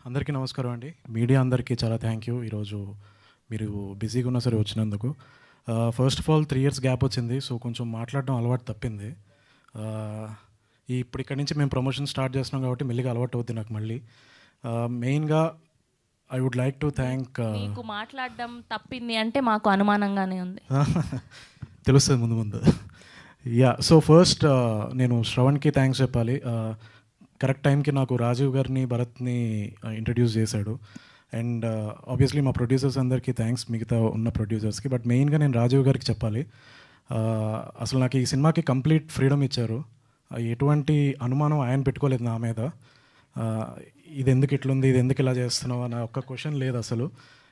అందరికీ నమస్కారం అండి. మీడియా అందరికీ చాలా థ్యాంక్ యూ. ఈరోజు మీరు బిజీగా ఉన్నా సరే వచ్చినందుకు. First of all 3 years gap వచ్చింది. సో కొంచెం మాట్లాడడం అలవాటు తప్పింది. ఇప్పుడు ఇక్కడి నుంచి మేము ప్రమోషన్ స్టార్ట్ చేస్తున్నాం కాబట్టి మెల్లిగా అలవాటు అవుద్ది నాకు మళ్ళీ. మెయిన్గా I would like to thank. మీకు మాట్లాడడం తప్పింది అంటే మాకు అనుమానంగానే ఉంది. తెలుస్తుంది ముందు ముందు. సో ఫస్ట్ నేను శ్రవణ్కి థ్యాంక్స్ చెప్పాలి. కరెక్ట్ టైంకి నాకు రాజీవ్ గారిని భరత్ని ఇంట్రడ్యూస్ చేశాడు. అండ్ ఆబ్వియస్లీ మా ప్రొడ్యూసర్స్ అందరికీ థ్యాంక్స్, మిగతా ఉన్న ప్రొడ్యూసర్స్కి. బట్ మెయిన్గా నేను రాజీవ్ గారికి చెప్పాలి. అసలు నాకు ఈ సినిమాకి కంప్లీట్ ఫ్రీడమ్ ఇచ్చారు. ఎటువంటి అనుమానం ఆయన పెట్టుకోలేదు నా మీద. ఇది ఎందుకు ఇట్లుంది, ఇది ఎందుకు ఇలా చేస్తున్నావు అన్న ఒక్క క్వశ్చన్ లేదు అసలు.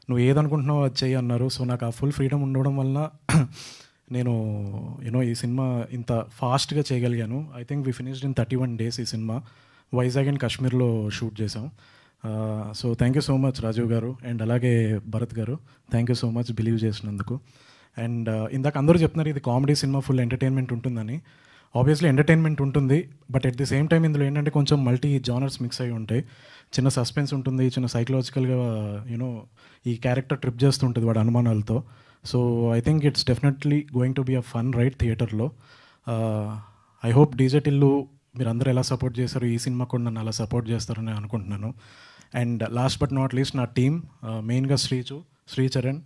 నువ్వు ఏదనుకుంటున్నావు అది చెయ్యి అన్నారు. సో నాకు ఆ ఫుల్ ఫ్రీడమ్ ఉండడం వల్ల నేను ఈ సినిమా ఇంత ఫాస్ట్గా చేయగలిగాను. I think we finished in 31 days ఈ సినిమా. వైజాగ్ అండ్ కాశ్మీర్లో షూట్ చేసాం. So thank you so much Rajiv garu. And అలాగే Bharat garu, thank you so much believe చేసినందుకు. అండ్ ఇందాక అందరూ చెప్తున్నారు ఇది కామెడీ సినిమా, ఫుల్ ఎంటర్టైన్మెంట్ ఉంటుందని. ఆబ్వియస్లీ ఎంటర్టైన్మెంట్ ఉంటుంది, but at the same time ఇందులో ఏంటంటే కొంచెం మల్టీ జానర్స్ మిక్స్ అయి ఉంటాయి. చిన్న సస్పెన్స్ ఉంటుంది, చిన్న సైకలాజికల్గా ఈ క్యారెక్టర్ ట్రిప్ చేస్తుంటుంది వాడు అనుమానాలతో. So I think it's definitely going to be a fun ride థియేటర్లో. ఐ హోప్ డీజే టిల్లు మీరు అందరూ ఎలా సపోర్ట్ చేశారు, ఈ సినిమా కూడా నన్ను అలా సపోర్ట్ చేస్తారని అనుకుంటున్నాను. And last but not least నా టీమ్, మెయిన్గా శ్రీచరణ్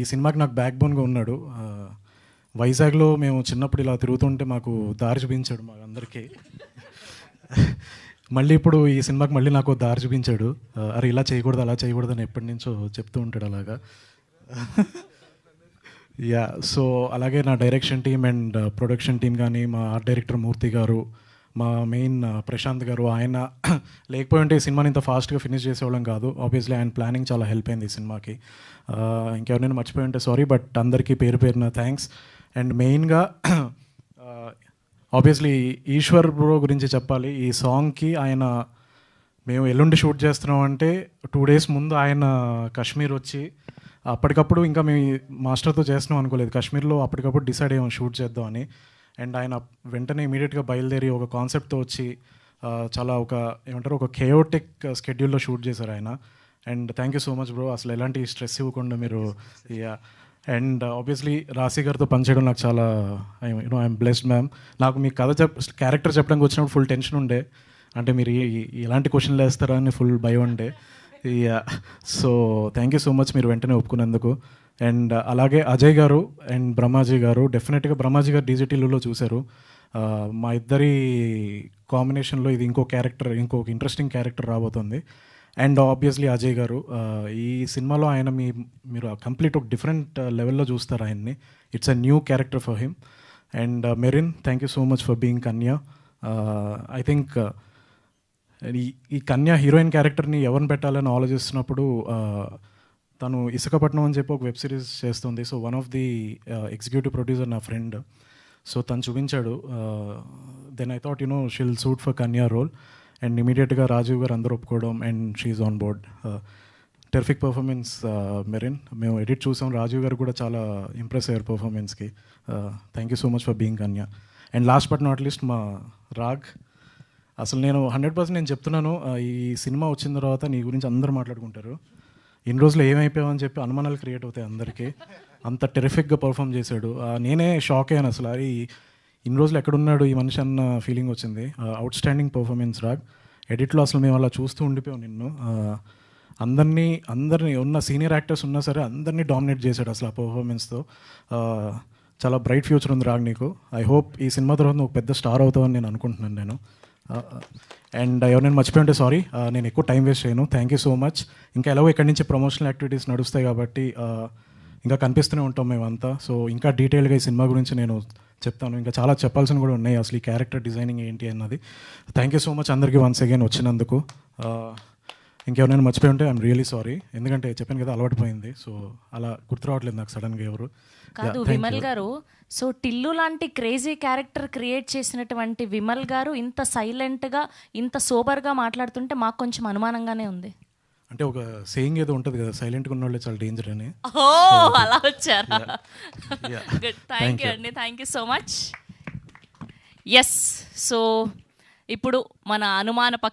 ఈ సినిమాకి నాకు బ్యాక్ బోన్గా ఉన్నాడు. వైజాగ్లో మేము చిన్నప్పుడు ఇలా తిరుగుతుంటే మాకు దారి చూపించాడు మా అందరికీ. మళ్ళీ ఇప్పుడు ఈ సినిమాకి మళ్ళీ నాకు దారి చూపించాడు. అరే ఇలా చేయకూడదు, అలా చేయకూడదు అని ఎప్పటి నుంచో చెప్తూ ఉంటాడు అలాగా. సో అలాగే నా direction team and production team కానీ, మా ఆర్ట్ డైరెక్టర్ మూర్తి గారు, మా మెయిన్ ప్రశాంత్ గారు, ఆయన లేకపోయి ఉంటే ఈ సినిమాని ఇంత ఫాస్ట్గా ఫినిష్ చేసేవాళ్ళం కాదు. ఆబ్వియస్లీ ఆయన ప్లానింగ్ చాలా హెల్ప్ అయింది ఈ సినిమాకి. ఇంకెవరైనా మర్చిపోయి ఉంటే సారీ, బట్ అందరికీ పేరు పేరున థ్యాంక్స్. అండ్ మెయిన్గా ఆబ్వియస్లీ ఈశ్వర్ బ్రో గురించి చెప్పాలి. ఈ సాంగ్కి ఆయన మేము ఎల్లుండి షూట్ చేస్తున్నాం అంటే 2 days ముందు ఆయన కాశ్మీర్ వచ్చి అప్పటికప్పుడు, ఇంకా మేము మాస్టర్తో చేస్తున్నాం అనుకోలేదు, కాశ్మీర్లో అప్పటికప్పుడు డిసైడ్ అయ్యాం షూట్ చేద్దామని. అండ్ ఆయన వెంటనే ఇమీడియట్గా బయలుదేరి ఒక కాన్సెప్ట్తో వచ్చి చాలా ఒక కేయోటిక్ స్కెడ్యూల్లో షూట్ చేశారు ఆయన. And thank you so much bro, అసలు ఎలాంటి స్ట్రెస్ ఇవ్వకుండా మీరు. అండ్ ఆబ్వియస్లీ రాశి గారితో పనిచేయడం నాకు చాలా ఐఎమ్ బ్లెస్డ్ మ్యామ్. నాకు మీ క్యారెక్టర్ చెప్పడానికి వచ్చినప్పుడు ఫుల్ టెన్షన్ ఉండే, అంటే మీరు ఎలాంటి క్వశ్చన్లు వేస్తారా అని ఫుల్ భయం ఉండే. So thank you so much మీరు వెంటనే ఒప్పుకున్నందుకు. అండ్ అలాగే అజయ్ గారు అండ్ బ్రహ్మాజీ గారు, డెఫినెట్గా బ్రహ్మాజీ గారు డిజిటల్లో చూశారు. మా ఇద్దరి కాంబినేషన్లో ఇది ఇంకొక ఇంట్రెస్టింగ్ క్యారెక్టర్ రాబోతుంది. అండ్ ఆబ్వియస్లీ అజయ్ గారు, ఈ సినిమాలో ఆయన మీరు కంప్లీట్ ఒక డిఫరెంట్ లెవెల్లో చూస్తారు ఆయన్ని. It's a new character for him. And Merin, thank you so much for being Kanya. I think ఈ కన్యా హీరోయిన్ క్యారెక్టర్ని ఎవరిని పెట్టాలని ఆలోచిస్తున్నప్పుడు తను ఇసుకపట్నం అని చెప్పి ఒక వెబ్ సిరీస్ చేస్తుంది. So one of the executive producer నా ఫ్రెండ్, సో తను చూపించాడు. Then I thought she'll suit for Kanya role. And ఇమీడియట్గా రాజీవ్ గారు అందరూ ఒప్పుకోవడం and she's on board. Terrific performance Merin. మేము ఎడిట్ చూసాం, రాజీవ్ గారు కూడా చాలా ఇంప్రెస్ అయ్యారు పర్ఫార్మెన్స్కి. Thank you so much for being Kanya. And last but not least మా రాగ్. అసలు నేను 100% నేను చెప్తున్నాను, ఈ సినిమా వచ్చిన తర్వాత నీ గురించి అందరూ మాట్లాడుకుంటారు. ఇన్ని రోజులు ఏమైపోయామని చెప్పి అనుమానాలు క్రియేట్ అవుతాయి అందరికీ. అంత టెరిఫిక్గా పర్ఫామ్ చేశాడు. నేనే షాక్ అయ్యాను అసలు, అది ఇన్ని రోజులు ఎక్కడున్నాడు ఈ మనిషి అన్న ఫీలింగ్ వచ్చింది. Outstanding performance Raag. ఎడిట్లో అసలు మేము అలా చూస్తూ ఉండిపోయాం నిన్ను. అందరినీ ఉన్న సీనియర్ యాక్టర్స్ ఉన్నా సరే అందరినీ డామినేట్ చేశాడు అసలు ఆ పర్ఫార్మెన్స్తో. చాలా బ్రైట్ ఫ్యూచర్ ఉంది రాగ్ నీకు. ఐ హోప్ ఈ సినిమా తర్వాత నువ్వు పెద్ద స్టార్ అవుతావని నేను అనుకుంటున్నాను నేను. అండ్ ఎవరైనా మర్చిపోయి ఉంటే సారీ, నేను ఎక్కువ టైం వేస్ట్ చేయను. Thank you so much. ఇంకా ఎలాగో ఇక్కడి నుంచి ప్రమోషనల్ యాక్టివిటీస్ నడుస్తాయి కాబట్టి ఇంకా కనిపిస్తూనే ఉంటాం మేమంతా. సో ఇంకా డీటెయిల్గా ఈ సినిమా గురించి నేను చెప్తాను, ఇంకా చాలా చెప్పాల్సిన కూడా ఉన్నాయి అసలు ఈ క్యారెక్టర్ డిజైనింగ్ ఏంటి అన్నది. థ్యాంక్ యూ సో మచ్ అందరికీ వన్స్ అగైన్ వచ్చినందుకు. ఇంకెవరైనా మర్చిపోయి ఉంటే ఐఎమ్ రియలీ సారీ, ఎందుకంటే చెప్పాను కదా అలవాటు పోయింది. సో అలా గుర్తు రావట్లేదు నాకు సడన్గా ఎవరు. కాదు విమల్ గారు, సో టిల్లు లాంటి క్రేజీ క్యారెక్టర్ క్రియేట్ చేసినటువంటి విమల్ గారు ఇంత సైలెంట్గా ఇంత సోబర్గా మాట్లాడుతుంటే మాకు కొంచెం అనుమానంగానే ఉంది. అంటే ఒక సేయింగ్ ఏదో ఉంటుంది కదా, సైలెంట్గా ఉన్న వాళ్ళే చాలా డేంజర్ అని. ఓ అలా వచ్చారా? గుడ్, థ్యాంక్ యూ అండి, thank you so much. Yes, so ఇప్పుడు మన అనుమాన పక్షి